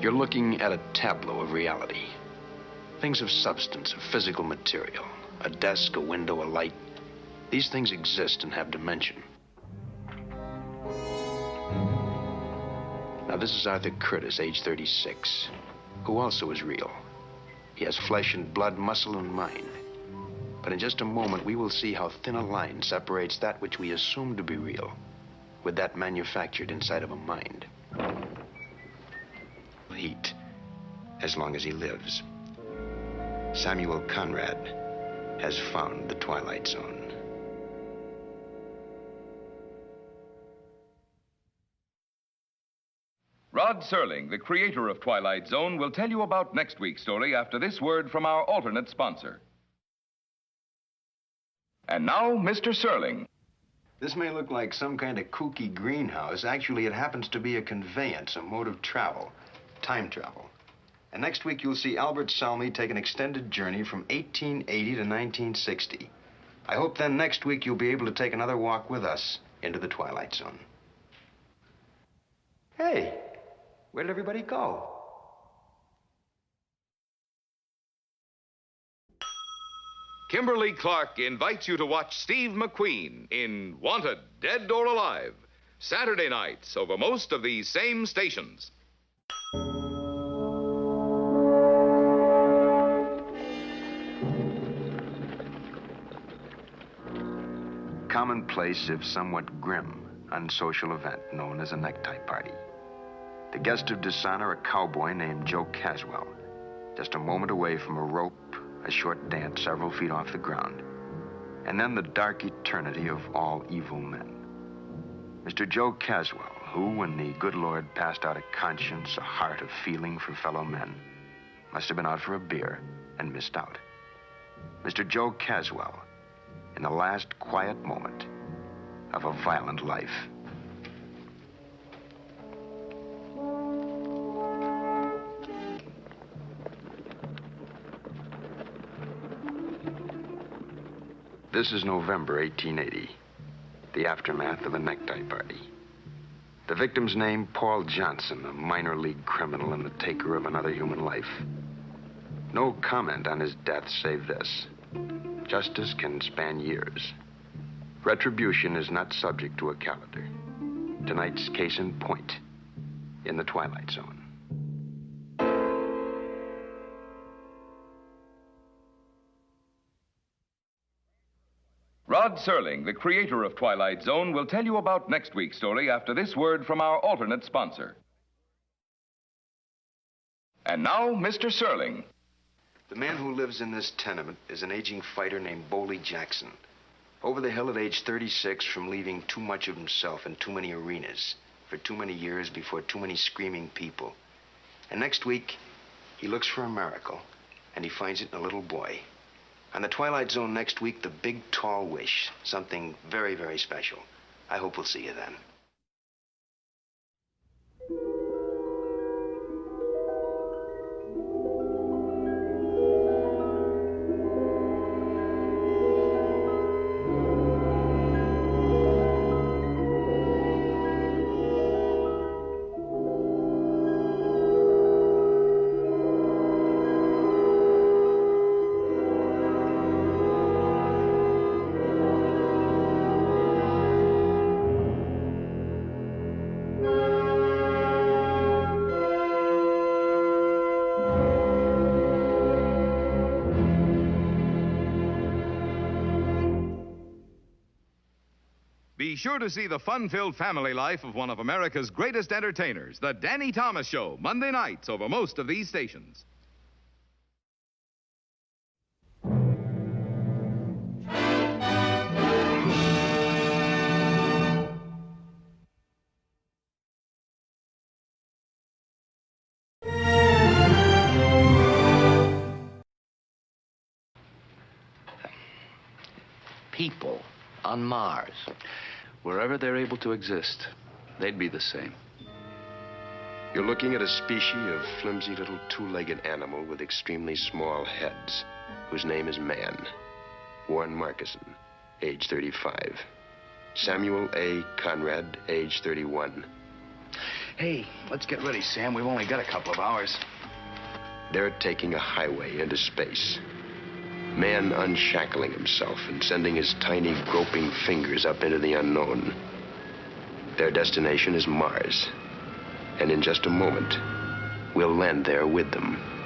You're looking at a tableau of reality. Things of substance, of physical material. A desk, a window, a light. These things exist and have dimension. Now, this is Arthur Curtis, age 36, who also is real. He has flesh and blood, muscle and mind. But in just a moment, we will see how thin a line separates that which we assume to be real with that manufactured inside of a mind. Heat, as long as he lives. Samuel Conrad has found the Twilight Zone. Rod Serling, the creator of Twilight Zone, will tell you about next week's story after this word from our alternate sponsor. And now, Mr. Serling. This may look like some kind of kooky greenhouse. Actually, it happens to be a conveyance, a mode of travel, time travel. And next week, you'll see Albert Salmi take an extended journey from 1880 to 1960. I hope then next week you'll be able to take another walk with us into the Twilight Zone. Hey, where did everybody go? Kimberly Clark invites you to watch Steve McQueen in Wanted, Dead or Alive, Saturday nights over most of these same stations. Commonplace, if somewhat grim, unsocial event known as a necktie party. The guest of dishonor, a cowboy named Joe Caswell, just a moment away from a rope, a short dance several feet off the ground, and then the dark eternity of all evil men. Mr. Joe Caswell, who, when the good Lord passed out a conscience, a heart of feeling for fellow men, must have been out for a beer and missed out. Mr. Joe Caswell, in the last quiet moment of a violent life. This is November 1880, the aftermath of a necktie party. The victim's name, Paul Johnson, a minor league criminal and the taker of another human life. No comment on his death save this: justice can span years. Retribution is not subject to a calendar. Tonight's case in point, in the Twilight Zone. Rod Serling, the creator of Twilight Zone, will tell you about next week's story after this word from our alternate sponsor. And now, Mr. Serling. The man who lives in this tenement is an aging fighter named Boley Jackson. Over the hill at age 36 from leaving too much of himself in too many arenas, for too many years before too many screaming people. And next week, he looks for a miracle, and he finds it in a little boy. On the Twilight Zone next week, the big, tall wish. Something very, very special. I hope we'll see you then. Be sure to see the fun-filled family life of one of America's greatest entertainers, The Danny Thomas Show, Monday nights over most of these stations. People on Mars. Wherever they're able to exist, they'd be the same. You're looking at a species of flimsy little two-legged animal with extremely small heads, whose name is man. Warren Markison, age 35. Samuel A. Conrad, age 31. Hey, let's get ready, Sam. We've only got a couple of hours. They're taking a highway into space. Man unshackling himself and sending his tiny, groping fingers up into the unknown. Their destination is Mars. And in just a moment, we'll land there with them.